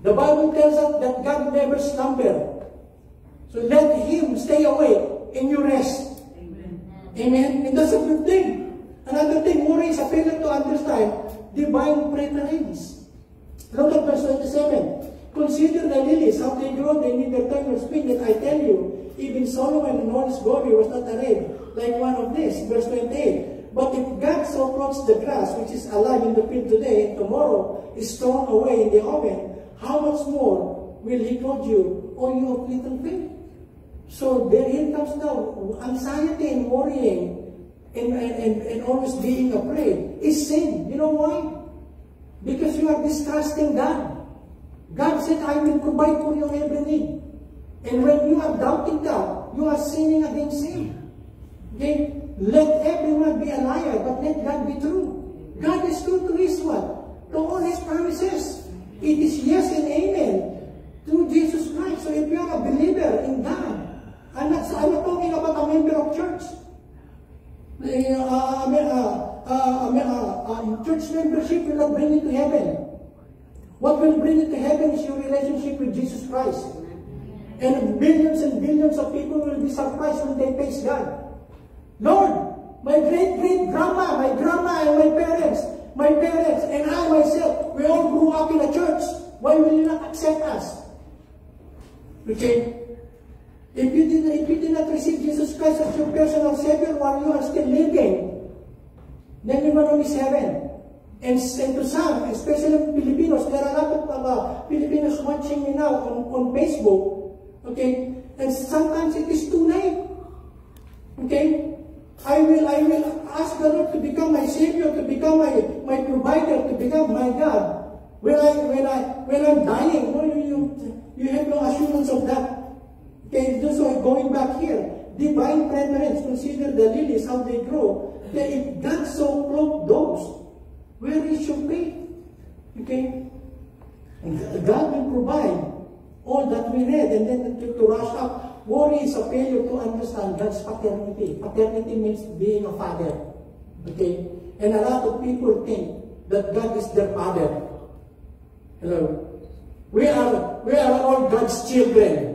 The Bible tells us that God never slumbers. So let Him stay awake and you rest. Amen? And that's a good thing. Another thing, worry is a failure to understand divine preference. Look at verse 27. Consider the lilies, how they grow, they neither turn nor spin. Yet I tell you, even Solomon in all his glory was not arrayed like one of these. Verse 28. But if God so clothes the grass, which is alive in the field today, and tomorrow is thrown away in the oven, how much more will He clothe you, O you of little faith? So there here comes now anxiety and worrying and always being afraid is sin. You know why? Because you are distrusting God. God said, I will provide for your every need. And when you are doubting God, you are sinning against Him. Okay? Let everyone be a liar, but let God be true. God is true to His what? To all His promises. It is yes and amen through Jesus Christ. So if you are a believer in God, I'm not talking about a member of church. Church membership will not bring you to heaven. What will bring you to heaven is your relationship with Jesus Christ. And billions of people will be surprised when they face God. Lord, my great-great-grandma, my grandma and my parents, and I myself, we all grew up in a church. Why will you not accept us? Okay? If you did not receive Jesus Christ as your personal Savior while you are still living, then you're going to miss heaven. And to some, especially Filipinos, there are a lot of Filipinos watching me now on Facebook. Okay? And sometimes it is too late. Okay? I will ask the Lord to become my Savior, to become my provider, to become my God. When I'm dying, you have no assurance of that. Okay, so going back here, divine preference, consider the lilies, how they grow. Okay, if God so clothed those, where is your faith? Okay? And God will provide all that we need, and then to rush up. Worry is a failure to understand God's paternity. Paternity means being a father. Okay? And a lot of people think that God is their father. Hello? We are all God's children.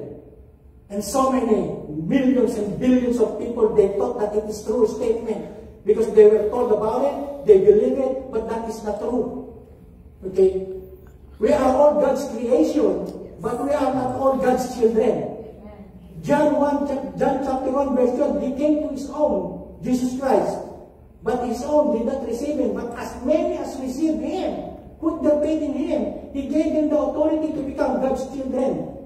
And so many millions and billions of people, they thought that it is true statement. Because they were told about it, they believe it, but that is not true. Okay? We are all God's creation, but we are not all God's children. John chapter 1 verse 12, He came to His own, Jesus Christ. But His own did not receive Him. But as many as received Him, put their faith in Him, He gave them the authority to become God's children.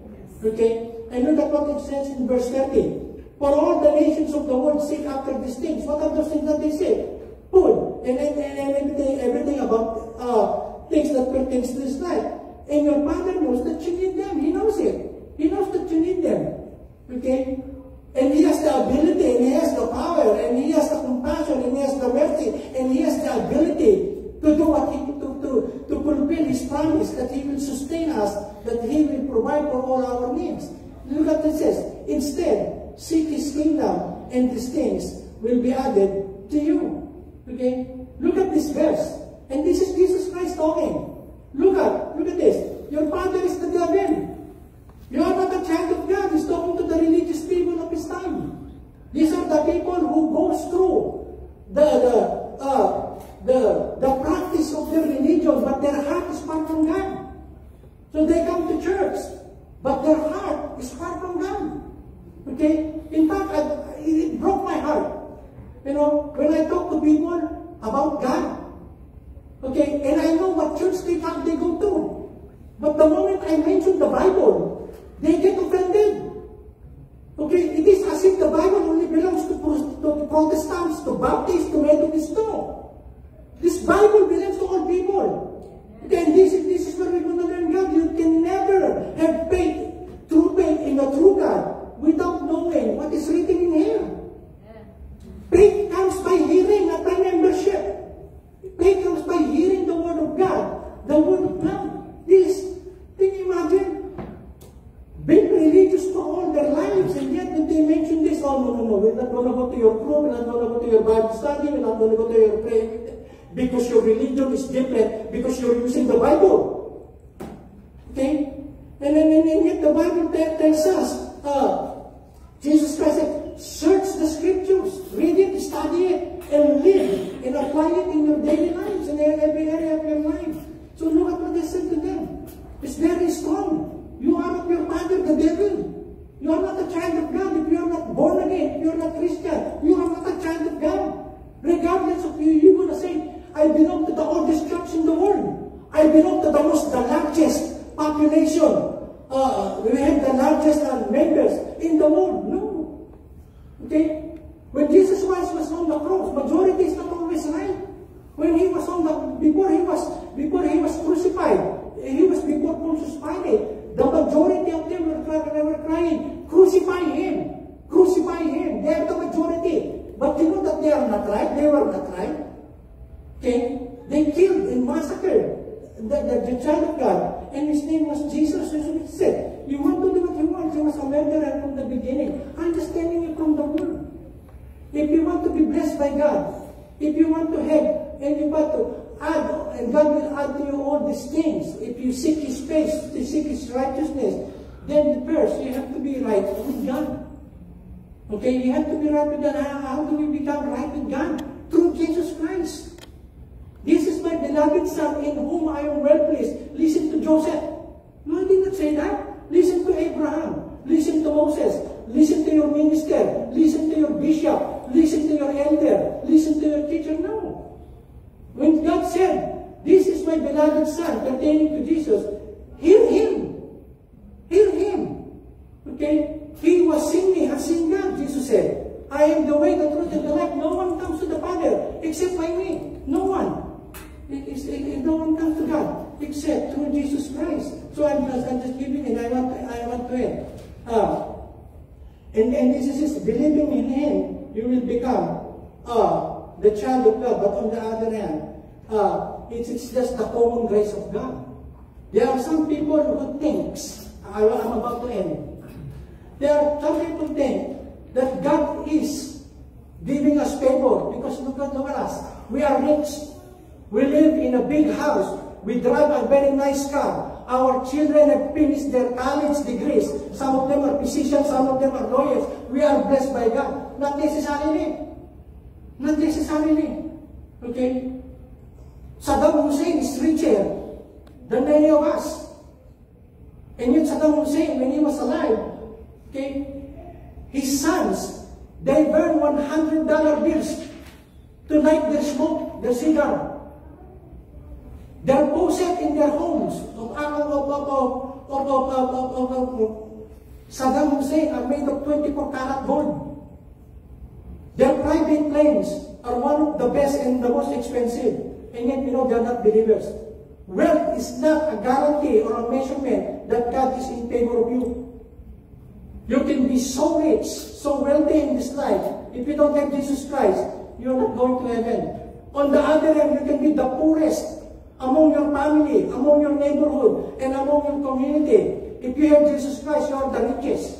Okay? And look at what it says in verse 30. For all the nations of the world seek after these things. What are those things that they seek? Food. And everything about things that pertains to this life. And your Father knows that you need them. He knows it. He knows that you need them. Okay? And He has the ability, and He has the power, and He has the compassion, and He has the mercy, and He has the ability to do what to fulfill His promise, that He will sustain us, that He will provide for all our needs. Look at what it says. Instead, seek His kingdom, and these things will be added to you. Okay? Look at this verse. And this is Jesus Christ talking. Look at this. Your father is the devil. You are not a child of God. He's talking to the religious people of His time. These are the people who goes through the practice of their religion, but their heart is far from God. So they come to church, but their heart is far from God. Okay? In fact, it broke my heart. You know, when I talk to people about God, okay, and I know what church they go to. But the moment I mention the Bible, they get offended. Okay, it is as if the Bible only belongs to Protestants, to Baptists, to Methodists. No. This Bible belongs to all people. Okay, and this is where we're going to learn God. You can never have faith, true faith in the true God without knowing what is written in here. Faith comes by hearing, not by membership. Faith comes by hearing the Word of God. The Word of God. Can you imagine? Being all their lives, and yet when they mention this, oh no, we're not going to go to your group, we're not going to go to your Bible study, we're not going to go to your prayer, because your religion is different, because you're using the Bible. Okay? And yet the Bible tells us, Jesus Christ said, search the scriptures, read it, study it, and live, and apply it in your daily lives, in every area of your life. So look at what they said to them. It's very strong. You are of your father, the devil. You are not a child of God if you are not born again, if you are not Christian. You are not a child of God. Regardless of you, you're going to say, I belong to the oldest church in the world. I belong to the largest population. We have the largest members in the world. No. Okay? When Jesus Christ was on the cross, majority is not always right. When he was on the, before he was crucified, he was before Pontius Pilate, the majority of them were crying, crucify him, crucify him. They are the majority. But you know that they are not right, they were not right. Okay? They killed and massacred the child of God, and his name was Jesus. So he said, you want to do what you want. He was a murderer from the beginning. I'm just telling you from the word. If you want to be blessed by God, if you want to have, and you want to add, and God will add to you all these things. If you seek His face, to seek His righteousness, then first you have to be right with God. Okay, you have to be right with God. How do we become right with God? Through Jesus Christ. This is my beloved Son, in whom I am well pleased. Listen to Joseph. No, I did not say that. Listen to Abraham. Listen to Moses. Listen to your minister. Listen to your bishop. Listen to your elder. Listen to your teacher. No. When God said, this is my beloved Son, pertaining to Jesus, hear Him. Hear Him. Okay? He who has seen me has seen God, Jesus said. I am the way, the truth, and the life. No one comes to the Father except by me. No one. No one comes to God except through Jesus Christ. So I'm just giving it. I want to end. And this is believing in Him, you will become the child of God. But on the other hand, it's just the common grace of God. There are some people who think, I'm about to end. There are some people who think that God is giving us favor because look at us. We are rich. We live in a big house. We drive a very nice car. Our children have finished their college degrees. Some of them are physicians, some of them are lawyers. We are blessed by God. Not necessarily. Not necessarily. Okay? Saddam Hussein is richer than many of us. And yet Saddam Hussein, when he was alive, okay, his sons, they burn $100 bills to light their smoke, their cigar. Their posset in their homes of Saddam Hussein are made of 24-karat gold. Their private planes are one of the best and the most expensive. And yet, you know, they are not believers. Wealth is not a guarantee or a measurement that God is in favor of you. You can be so rich, so wealthy in this life. If you don't have Jesus Christ, you're not going to heaven. On the other hand, you can be the poorest among your family, among your neighborhood, and among your community. If you have Jesus Christ, you are the richest.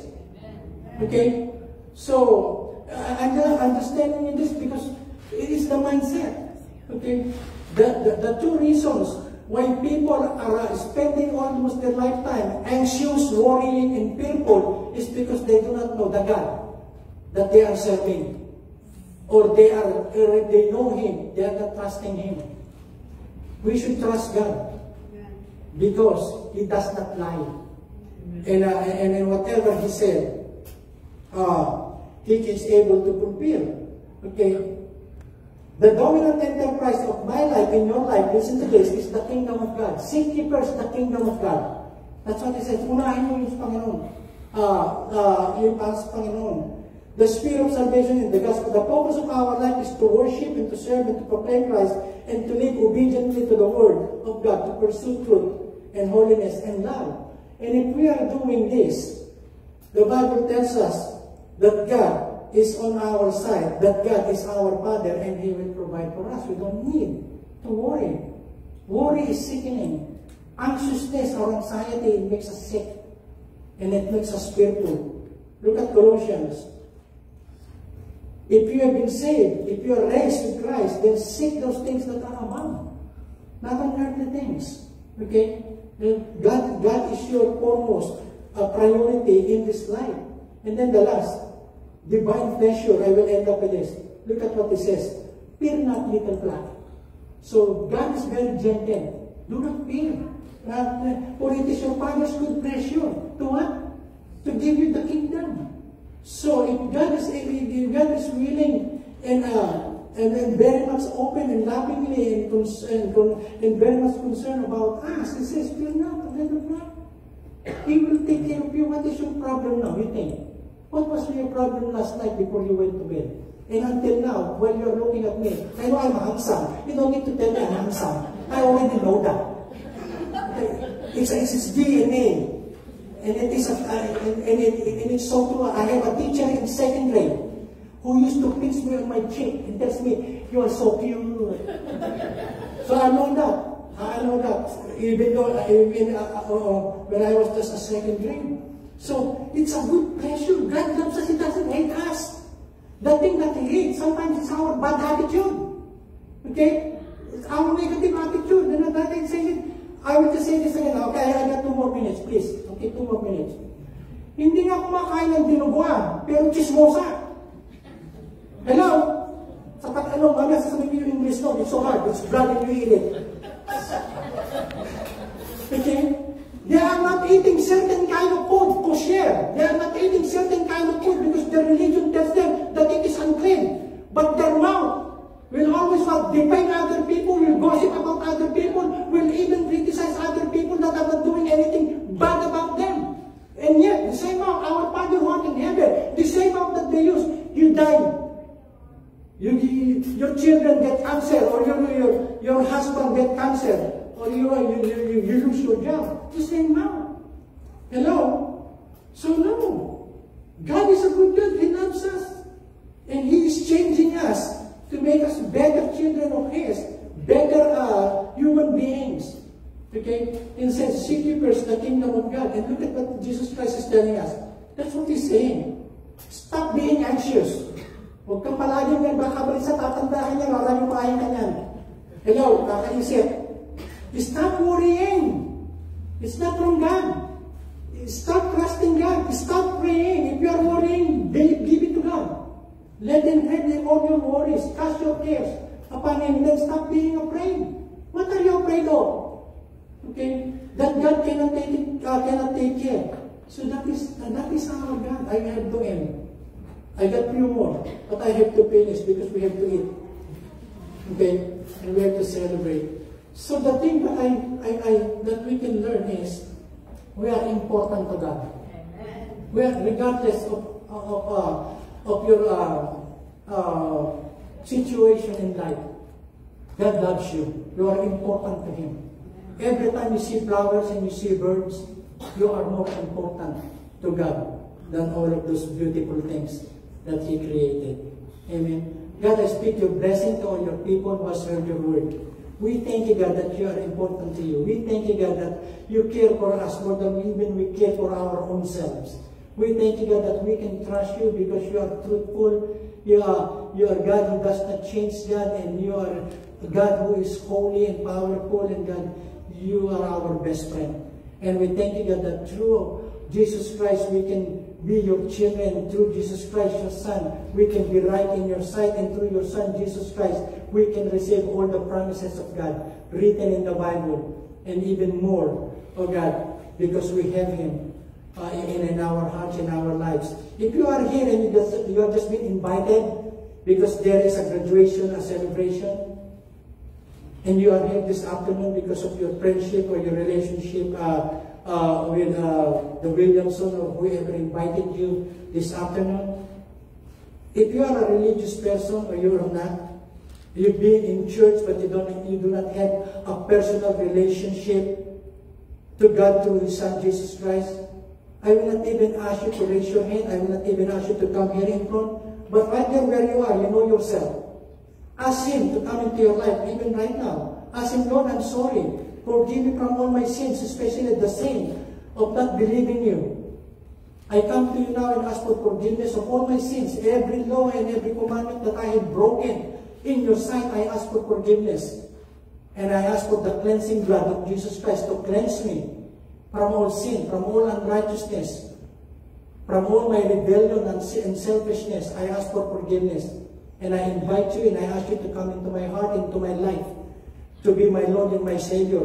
Okay? So, I'm understanding in this because it is the mindset. Okay? The two reasons why people are spending almost their lifetime anxious, worrying, and fearful is because they do not know the God that they are serving. Or they know Him, they are not trusting Him. We should trust God because He does not lie. And whatever He said, He is able to fulfill. Okay? The dominant enterprise of my life and your life, listen to this, is the kingdom of God. Seek ye first the kingdom of God. That's what He says. Unahin mo yung Panginoon. Yung Panginoon. The spirit of salvation in the gospel. The focus of our life is to worship and to serve and to proclaim Christ and to live obediently to the word of God, to pursue truth and holiness and love. And if we are doing this, the Bible tells us that God is on our side, that God is our Father, and He will provide for us. We don't need to worry. Worry is sickening. Anxiousness or anxiety, it makes us sick. And it makes us fearful. Look at Colossians. If you have been saved, if you are raised with Christ, then seek those things that are above, not on earthly things. Okay? God is your foremost priority in this life. And then the last, divine pleasure. I will end up with this. Look at what it says. Fear not, little flock. So God is very gentle. Do not fear. For it is your Father's good pleasure. To what? To give you the kingdom. So if God is willing and very much open and lovingly and very much concerned about us, He says, fear not, little flock. He will take care of you. What is your problem now, you think? What was your problem last night before you went to bed? And until now, while you're looking at me, I know I'm handsome. You don't need to tell me I'm handsome. I already know that. It's his DNA. And it is and it's so true. I have a teacher in 2nd grade who used to pinch me on my cheek and tells me, you are so cute. So I know that. I know that. Even though when I was just a 2nd grade. So it's a good pleasure. God loves us. He doesn't hate us. The thing that He hates, sometimes it's our bad attitude. Okay? It's our negative attitude. And that says it. I will just say this again. Okay, I got 2 more minutes, please. Okay, 2 more minutes. Hindi nga kumakain ng dinuguan, pero chismosa. Hello? Sapat mamaya sasabihin yung English no, it's so hard. It's blood and you eat it. Okay? They are not eating certain kind of food to share. They are not eating certain kind of food because their religion tells them that it is unclean. But their mouth will always defame other people, will gossip about other people, will even criticize other people that are not doing anything bad about them. And yet, the same mouth, our Father who art in heaven, the same mouth that they use, you die. Your children get cancer, or your husband get cancer. Or you lose your job. The same mouth. Hello? So no. God is a good God. He loves us. And He is changing us to make us better children of His. Better human beings. Okay? And says, seek ye first the kingdom of God. And look at what Jesus Christ is telling us. That's what He's saying. Stop being anxious. Huwag kang palaging nagbakabalik sa tatandahan niya, rarayupahin ka niyan. Hello? Kakaisip. Stop worrying. It's not from God. Stop trusting God. Stop praying. If you are worrying, give it to God. Let Him handle all your worries. Cast your cares upon Him. Then stop being afraid. What are you afraid of? Okay? That God cannot take care. So that is our God. I have to end. I got few more, but I have to finish because we have to eat. Okay? And we have to celebrate. So the thing that we can learn is we are important to God. We are, regardless of your situation in life, God loves you. You are important to Him. Every time you see flowers and you see birds, you are more important to God than all of those beautiful things that He created. Amen. God, I speak your blessing to all your people who has heard your word. We thank you, God, that you are important to you. We thank you, God, that you care for us more than even we care for our own selves. We thank you, God, that we can trust you because you are truthful. You are God who does not change, God, and you are a God who is holy and powerful, and God, you are our best friend. And we thank you, God, that through Jesus Christ we can be your children. Through Jesus Christ, your Son, we can be right in your sight, and through your Son, Jesus Christ, we can receive all the promises of God written in the Bible, and even more, oh God, because we have Him in our hearts, in our lives. If you are here and you have just been invited because there is a graduation, a celebration, and you are here this afternoon because of your friendship or your relationship with the Williamson or whoever invited you this afternoon, if you are a religious person or you are not, you've been in church but you do not have a personal relationship to God through His Son Jesus Christ, I will not even ask you to raise your hand. I will not even ask you to come here in front. But right there where you are, you know yourself. Ask Him to come into your life even right now. Ask Him, Lord, I'm sorry. Forgive me from all my sins, especially the sin of not believing you. I come to you now and ask for forgiveness of all my sins, every law and every commandment that I have broken. In your sight, I ask for forgiveness. And I ask for the cleansing blood of Jesus Christ to cleanse me from all sin, from all unrighteousness, from all my rebellion and selfishness. I ask for forgiveness. And I invite you and I ask you to come into my heart, into my life, to be my Lord and my Savior.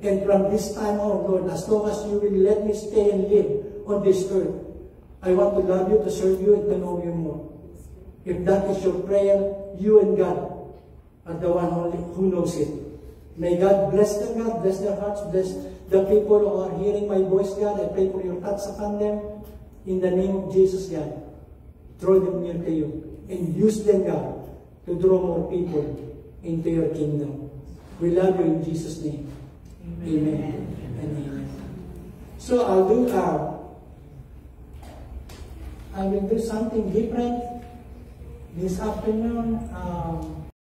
And from this time on, Lord, as long as you will let me stay and live on this earth, I want to love you, to serve you, and to know you more. If that is your prayer, you and God are the one who knows it. May God bless them, God, bless their hearts, bless the people who are hearing my voice, God. I pray for your touch upon them. In the name of Jesus, God, draw them near to you and use them, God, to draw more people into your kingdom. We love you in Jesus' name. Amen. And amen. So I will do something different this afternoon.